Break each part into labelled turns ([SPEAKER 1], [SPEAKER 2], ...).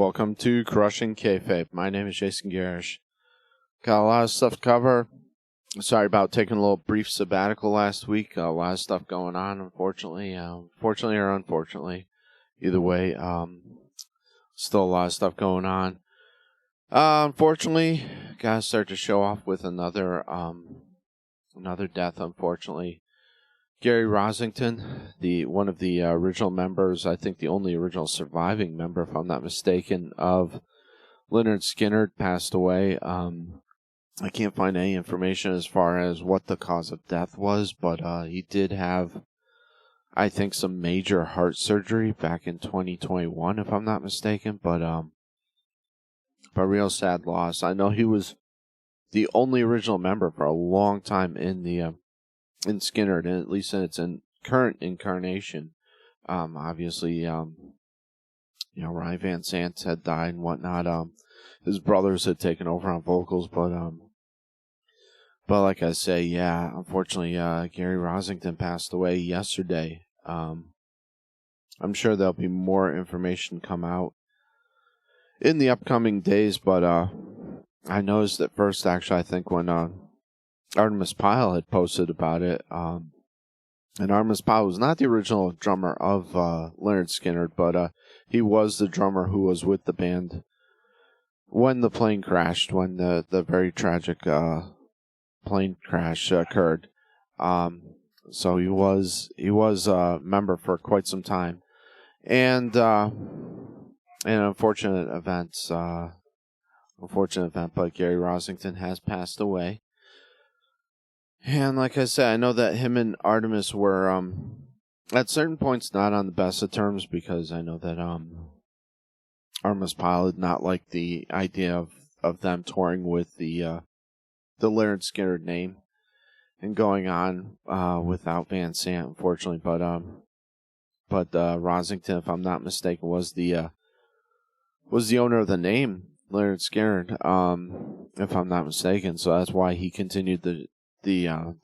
[SPEAKER 1] welcome to Crushing Kayfabe. My name is Jason Garish. Got a lot of stuff to cover. Sorry about taking a little brief sabbatical last week. A lot of stuff going on, unfortunately. Fortunately or unfortunately. Either way, still a lot of stuff going on. Unfortunately, gotta start to show off with another death, unfortunately. Gary Rossington, one of the original members, I think the only original surviving member, if I'm not mistaken, of Lynyrd Skynyrd, passed away. I can't find any information as far as what the cause of death was, but he did have, I think, some major heart surgery back in 2021, if I'm not mistaken. But real sad loss. I know he was the only original member for a long time in Skynyrd, and at least in its current incarnation. Obviously, Ryan Van Sant had died and whatnot. His brothers had taken over on vocals, but like I say, yeah, unfortunately, Gary Rossington passed away yesterday. I'm sure there'll be more information come out in the upcoming days, but I noticed at first, actually, I think when Artemis Pyle had posted about it, and Artemis Pyle was not the original drummer of Lynyrd Skynyrd, but he was the drummer who was with the band when the plane crashed, when the very tragic plane crash occurred. So he was a member for quite some time, and an unfortunate event. But Gary Rossington has passed away. And like I said, I know that him and Artemis were at certain points not on the best of terms, because I know that Artemis Pyle did not like the idea of them touring with the Lynyrd Skynyrd name and going on without Van Sant, unfortunately. But Rossington, if I'm not mistaken, was the owner of the name Lynyrd Skynyrd, if I'm not mistaken. So that's why he continued the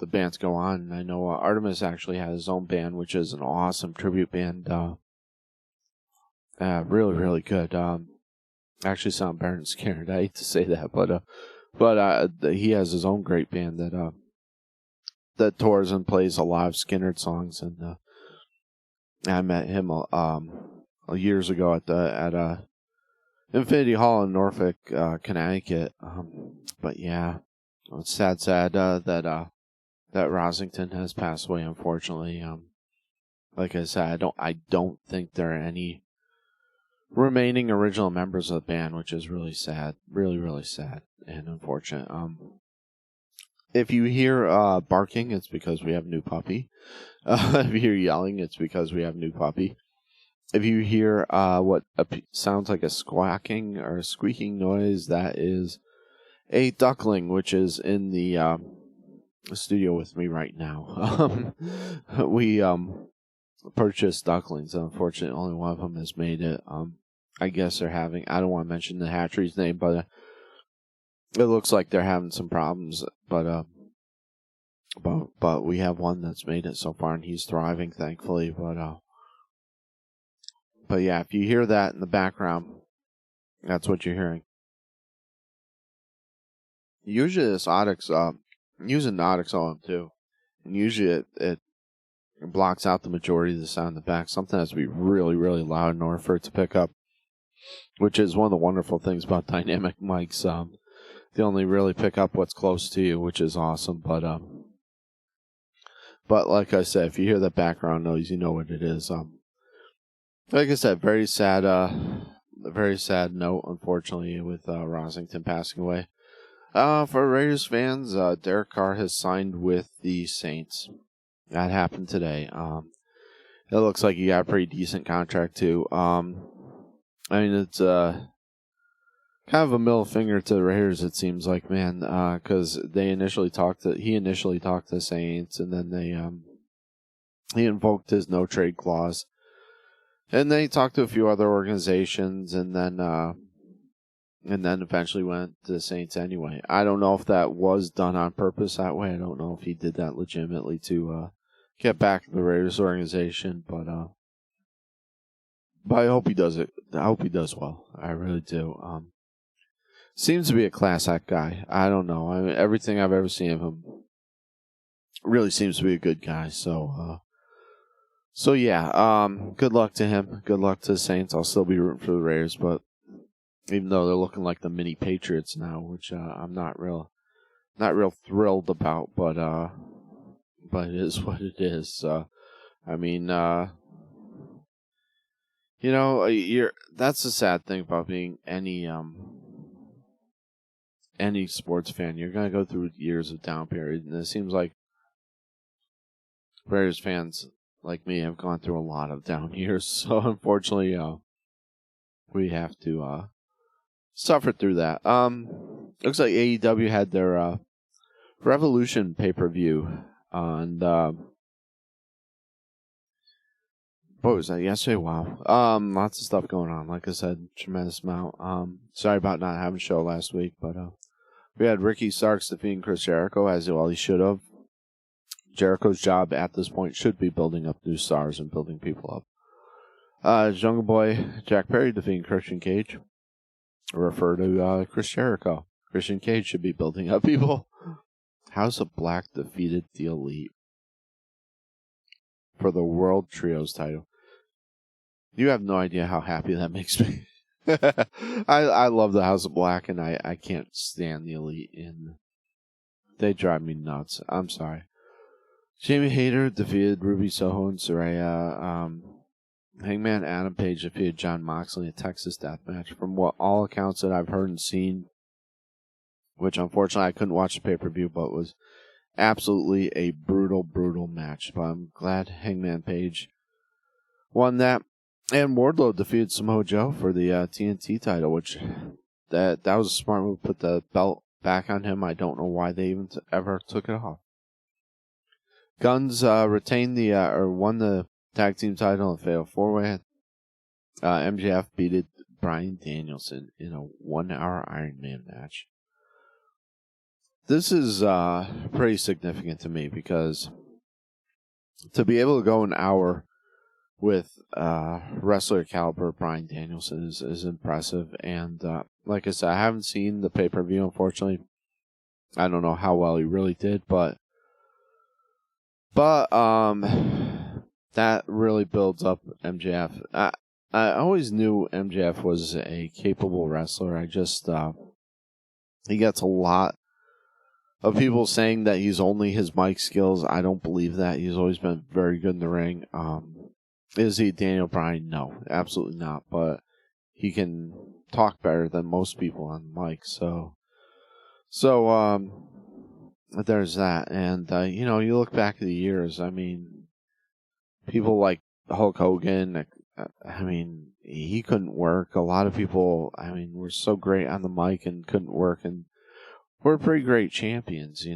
[SPEAKER 1] band to go on. And I know Artemis actually has his own band, which is an awesome tribute band. Really, really good. Actually sound better than Skynyrd. I hate to say that, but he has his own great band that tours and plays a lot of Skynyrd songs. And I met him years ago at Infinity Hall in Norfolk, Connecticut. But yeah, it's sad that Rossington has passed away, unfortunately. Like I said, I don't think there are any remaining original members of the band, which is really sad, really, really sad and unfortunate. If you hear barking, it's because we have a new puppy. If you hear yelling, it's because we have a new puppy. If you hear what sounds like a squawking or a squeaking noise, that is a duckling, which is in the studio with me right now. We purchased ducklings. Unfortunately, only one of them has made it. I guess they're having, I don't want to mention the hatchery's name, but it looks like they're having some problems. But we have one that's made it so far, and he's thriving, thankfully. But yeah, if you hear that in the background, that's what you're hearing. Usually this Audix, using the Audix on too, and usually it blocks out the majority of the sound in the back. Something has to be really, really loud in order for it to pick up, which is one of the wonderful things about dynamic mics. They only really pick up what's close to you, which is awesome. But like I said, if you hear that background noise, you know what it is. Like I said, very sad note, unfortunately, with Rossington passing away. For Raiders fans, Derek Carr has signed with the Saints. That happened today. It looks like he got a pretty decent contract too. I mean, it's kind of a middle finger to the Raiders, it seems like, man, because he initially talked to the Saints, and then he invoked his no trade clause. And then he talked to a few other organizations, and then eventually went to the Saints anyway. I don't know if that was done on purpose that way. I don't know if he did that legitimately to get back to the Raiders organization. But I hope he does it. I hope he does well. I really do. Seems to be a class act guy. I don't know. I mean, everything I've ever seen of him really seems to be a good guy. So yeah. Good luck to him. Good luck to the Saints. I'll still be rooting for the Raiders, but even though they're looking like the mini Patriots now, which I'm not real thrilled about, but it is what it is. I mean, that's the sad thing about being any sports fan. You're gonna go through years of down period, and it seems like Raiders fans like me have gone through a lot of down years. So unfortunately, we have to suffer through that. Looks like AEW had their Revolution pay-per-view on what was that, yesterday? Wow. Lots of stuff going on. Like I said, tremendous amount. Sorry about not having a show last week, but we had Ricky Starks defeating Chris Jericho, as well he should have. Jericho's job at this point should be building up new stars and building people up. Jungle Boy Jack Perry defeating Christian Cage. Refer to Chris Jericho. Christian Cage should be building up people. House of Black defeated the Elite for the World Trios title. You have no idea how happy that makes me. I love the House of Black, and I can't stand the Elite. And they drive me nuts. I'm sorry. Jamie Hayter defeated Ruby Soho and Saraya. Hangman Adam Page defeated Jon Moxley in a Texas death match. From what all accounts that I've heard and seen, which unfortunately I couldn't watch the pay-per-view, but was absolutely a brutal, brutal match. But I'm glad Hangman Page won that. And Wardlow defeated Samoa Joe for the TNT title, which that was a smart move. Put the belt back on him. I don't know why they even ever took it off. Guns retained won the tag team title in a fatal 4-way. MJF beat Bryan Danielson in a 1-hour Iron Man match. This is pretty significant to me because to be able to go an hour with wrestler caliber Bryan Danielson is impressive. And like I said, I haven't seen the pay-per-view, unfortunately. I don't know how well he really did, but that really builds up MJF. I always knew MJF was a capable wrestler. I just he gets a lot of people saying that he's only his mic skills. I don't believe that. He's always been very good in the ring. Is he Daniel Bryan? No, absolutely not. But he can talk better than most people on the mic. So there's that. And you look back at the years. I mean, people like Hulk Hogan. I mean, he couldn't work. A lot of people, were so great on the mic and couldn't work, and we're pretty great champions,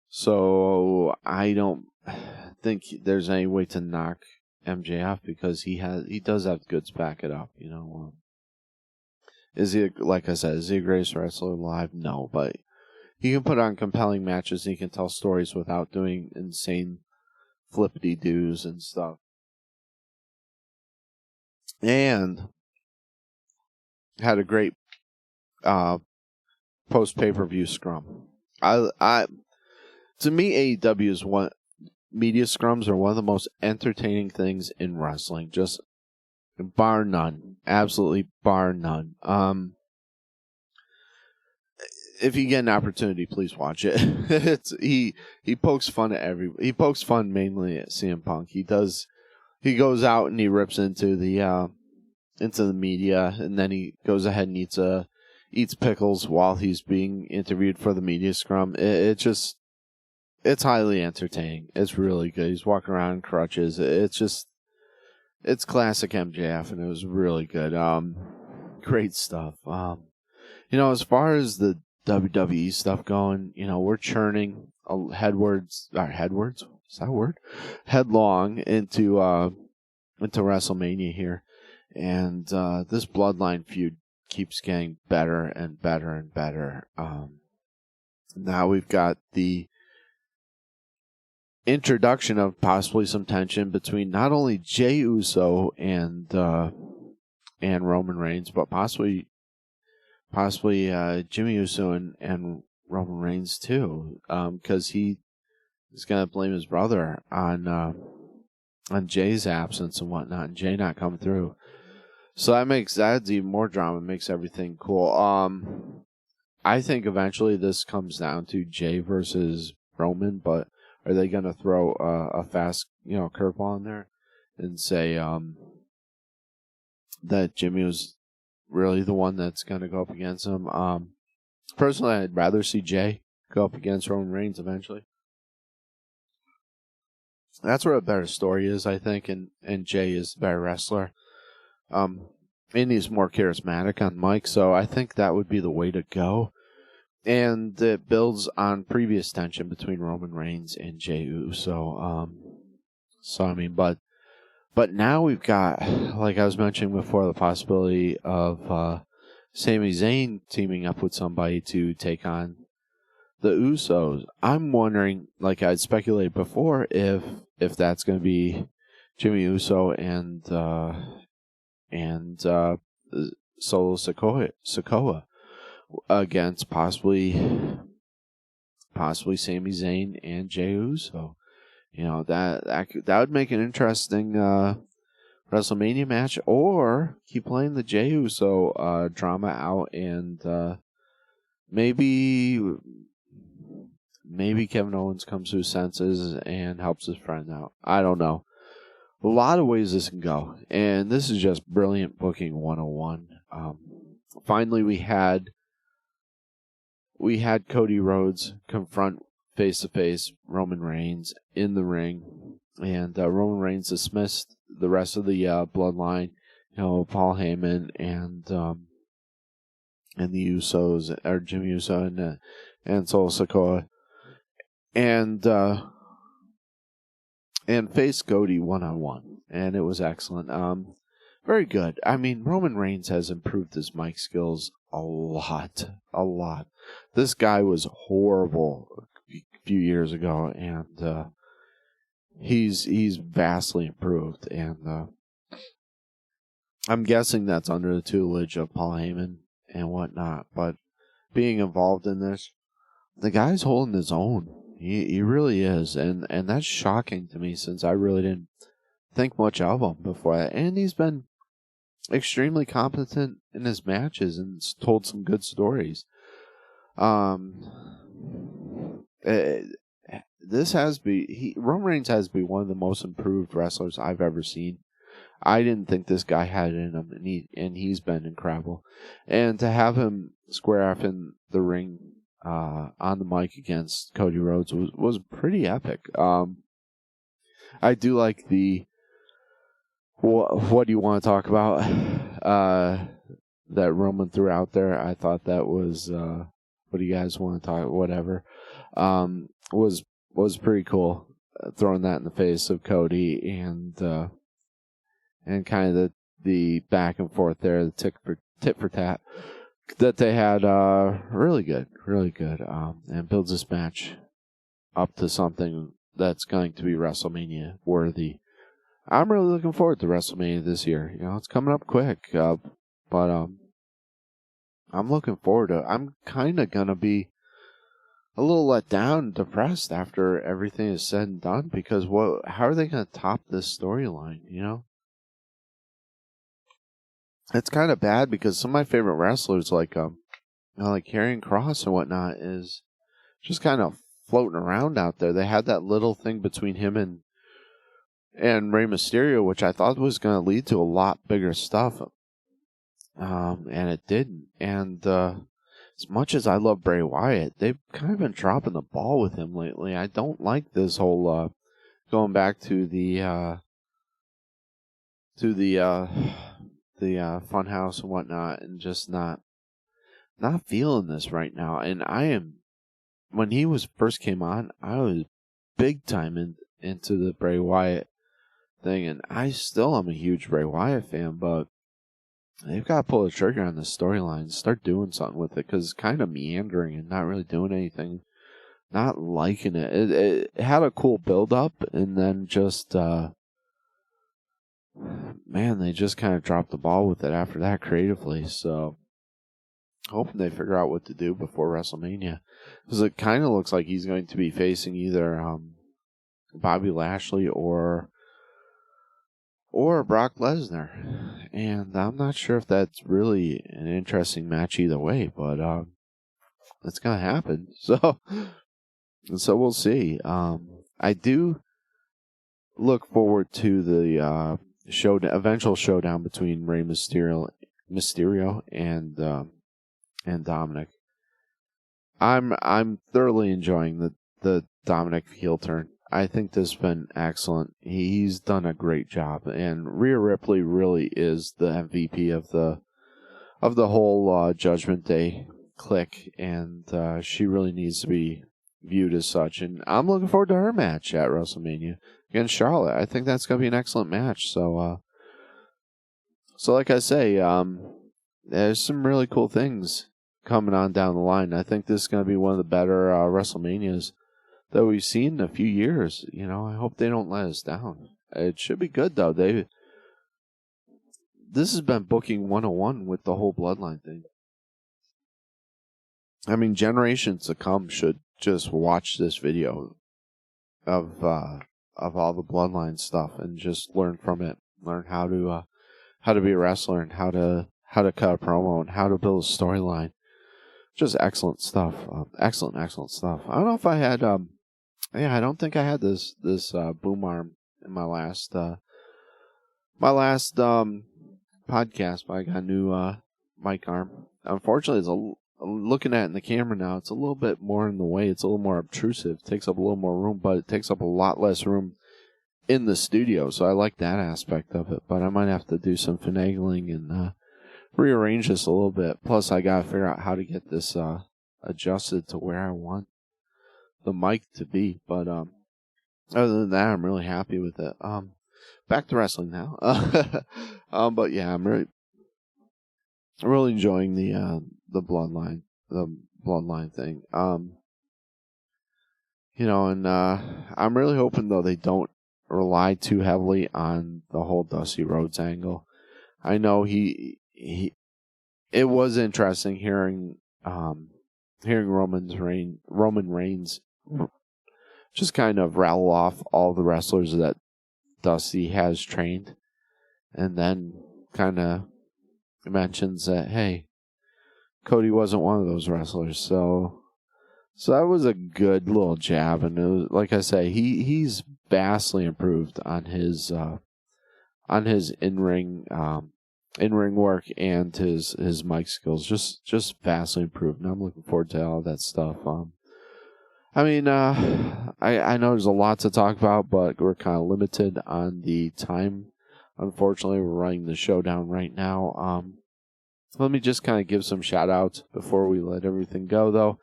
[SPEAKER 1] So I don't think there's any way to knock MJF because he does have goods to back it up, Is he, like I said, is he the greatest wrestler alive? No, but he can put on compelling matches and he can tell stories without doing insane flippity-doos and stuff. And had a great post pay-per-view scrum. To me, AEW is media scrums are one of the most entertaining things in wrestling, just bar none, absolutely bar none. If you get an opportunity, please watch it. He pokes fun at he pokes fun mainly at CM Punk. He goes out and he rips into the media, and then he goes ahead and eats pickles while he's being interviewed for the media scrum. It's highly entertaining. It's really good. He's walking around in crutches. It's classic MJF, and it was really good. Great stuff. As far as the WWE stuff going, we're churning headwards. Is that a word? Headlong into WrestleMania here. And this Bloodline feud keeps getting better and better and better. Now we've got the introduction of possibly some tension between not only Jey Uso and Roman Reigns, but possibly Jimmy Uso and Roman Reigns too, because he is going to blame his brother on Jay's absence and whatnot, and Jay not coming through. So that adds even more drama, makes everything cool. I think eventually this comes down to Jay versus Roman, but are they going to throw a fast, curveball in there and say that Jimmy was really the one that's going to go up against him? Personally, I'd rather see Jay go up against Roman Reigns eventually. That's where a better story is, I think, and Jay is the better wrestler. And he's more charismatic on mic, so I think that would be the way to go. And it builds on previous tension between Roman Reigns and Jey Uso. But now we've got, like I was mentioning before, the possibility of Sami Zayn teaming up with somebody to take on the Usos. I'm wondering, like I'd speculated before, if that's going to be Jimmy Uso and Solo Sikoa against possibly Sami Zayn and Jey Uso. That would make an interesting WrestleMania match, or keep playing the Jey Uso drama out, and maybe Kevin Owens comes to his senses and helps his friend out. I don't know. A lot of ways this can go, and this is just brilliant booking 101. Finally, we had Cody Rhodes confront face-to-face Roman Reigns in the ring, and Roman Reigns dismissed the rest of the bloodline, Paul Heyman and the Usos, or Jimmy Uso and Solo Sikoa, and faced Cody 1-on-1, and it was excellent. Very good. I mean, Roman Reigns has improved his mic skills a lot. This guy was horrible a few years ago, and he's vastly improved. And I'm guessing that's under the tutelage of Paul Heyman and whatnot. But being involved in this, the guy's holding his own. He really is, and that's shocking to me, since I really didn't think much of him before that. And he's been extremely competent in his matches and told some good stories. Roman Reigns has to be one of the most improved wrestlers I've ever seen. I didn't think this guy had it in him, and he's been incredible. And to have him square off in the ring on the mic against Cody Rhodes was pretty epic. I do like the what do you want to talk about that Roman threw out there. I thought that was what do you guys want to talk, whatever, was pretty cool, throwing that in the face of Cody, and kind of the back and forth there, the tit for tat that they had. Really good, and builds this match up to something that's going to be WrestleMania worthy. I'm really looking forward to WrestleMania this year. It's coming up quick, but I'm looking forward to it. I'm kind of gonna be a little let down, depressed after everything is said and done, because how are they gonna top this storyline? It's kind of bad, because some of my favorite wrestlers, like Karrion Kross and whatnot, is just kind of floating around out there. They had that little thing between him and Rey Mysterio, which I thought was going to lead to a lot bigger stuff, and it didn't. And as much as I love Bray Wyatt, they've kind of been dropping the ball with him lately. I don't like this whole going back to the Funhouse and whatnot, and just not feeling this right now. And when he first came on, I was big time into the Bray Wyatt thing, and I still am a huge Bray Wyatt fan, but they've got to pull the trigger on this storyline, start doing something with it, because it's kind of meandering and not really doing anything not liking it. It had a cool build up, and then just man, they just kind of dropped the ball with it after that creatively. So hoping they figure out what to do before WrestleMania, because it kind of looks like he's going to be facing either Bobby Lashley or Brock Lesnar, and I'm not sure if that's really an interesting match either way, but it's gonna happen. So we'll see. I do look forward to the eventual showdown between Rey Mysterio and Dominic. I'm thoroughly enjoying the Dominic heel turn. I think this has been excellent. He's done a great job, and Rhea Ripley really is the MVP of the whole Judgment Day clique, and she really needs to be viewed as such. And I'm looking forward to her match at WrestleMania against Charlotte. I think that's going to be an excellent match. So like I say, there's some really cool things coming on down the line. I think this is going to be one of the better WrestleManias that we've seen in a few years. You know, I hope they don't let us down. It should be good, though. This has been booking 101 with the whole Bloodline thing. I mean, generations to come should just watch this video of all the Bloodline stuff and just learn from it. Learn how to be a wrestler and how to cut a promo and how to build a storyline. Just excellent stuff. Excellent stuff. I don't know if I had I don't think I had this boom arm in my last podcast, but I got a new mic arm. Unfortunately, it's looking at it in the camera now, it's a little bit more in the way. It's a little more obtrusive. It takes up a little more room, but it takes up a lot less room in the studio, so I like that aspect of it. But I might have to do some finagling and rearrange this a little bit. Plus, I gotta figure out how to get this adjusted to where I want the mic to be. But other than that, I'm really happy with it. Back to wrestling now. But yeah, I'm really enjoying the bloodline thing. You know, and I'm really hoping though they don't rely too heavily on the whole Dusty Rhodes angle. I know it was interesting hearing Roman Reigns just kind of rattle off all the wrestlers that Dusty has trained, and then kind of mentions that, hey, Cody wasn't one of those wrestlers. So that was a good little jab, and it was, like I say, he's vastly improved on his in-ring work and his mic skills. Just vastly improved, and I'm looking forward to all that stuff. I mean, I know there's a lot to talk about, but we're kind of limited on the time. Unfortunately, we're running the show down right now. Let me just kind of give some shout-outs before we let everything go, though.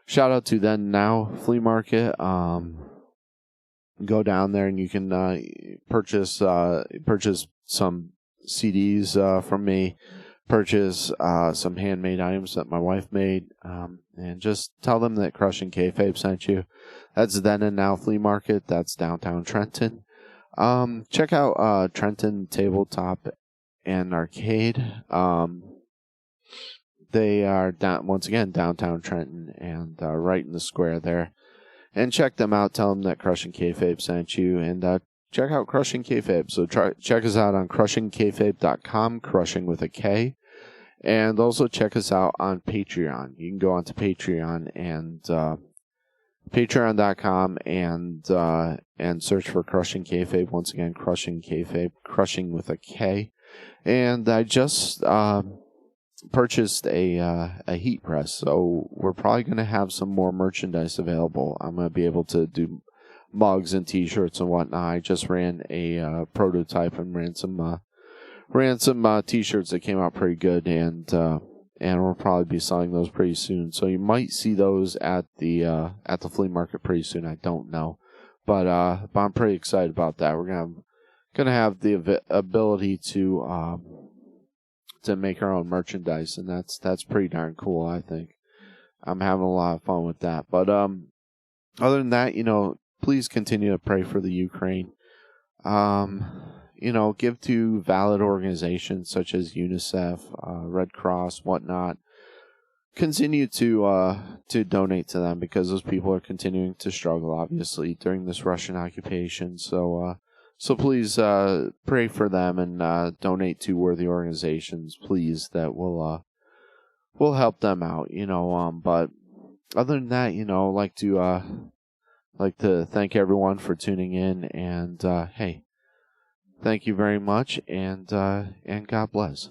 [SPEAKER 1] Shout-out to Then Now Flea Market. Go down there and you can purchase some CDs from me. Purchase some handmade items that my wife made, and just tell them that Crushing Kayfabe sent you. That's Then and Now Flea Market. That's downtown Trenton. Check out Trenton Tabletop and Arcade. They are once again downtown Trenton and right in the square there. And check them out. Tell them that Crushing Kayfabe sent you, and check out Crushing Kayfabe. So check us out on crushingkayfabe.com, crushing with a K. And also check us out on Patreon. You can go onto Patreon and patreon.com and search for Crushing Kayfabe. Once again, Crushing Kayfabe, crushing with a K. And I just purchased a heat press, so we're probably going to have some more merchandise available. I'm going to be able to do mugs and t-shirts and whatnot. I just ran a prototype and ran some t-shirts that came out pretty good, and we'll probably be selling those pretty soon. So you might see those at the flea market pretty soon. I don't know, but I'm pretty excited about that. We're gonna have the ability to make our own merchandise, and that's pretty darn cool. I think I'm having a lot of fun with that. But Other than that, please continue to pray for the Ukraine. Give to valid organizations such as UNICEF, Red Cross, whatnot. Continue to donate to them because those people are continuing to struggle, obviously, during this Russian occupation. So please pray for them and donate to worthy organizations, please, that will help them out. But other than that, like to thank everyone for tuning in, and hey, thank you very much, and God bless.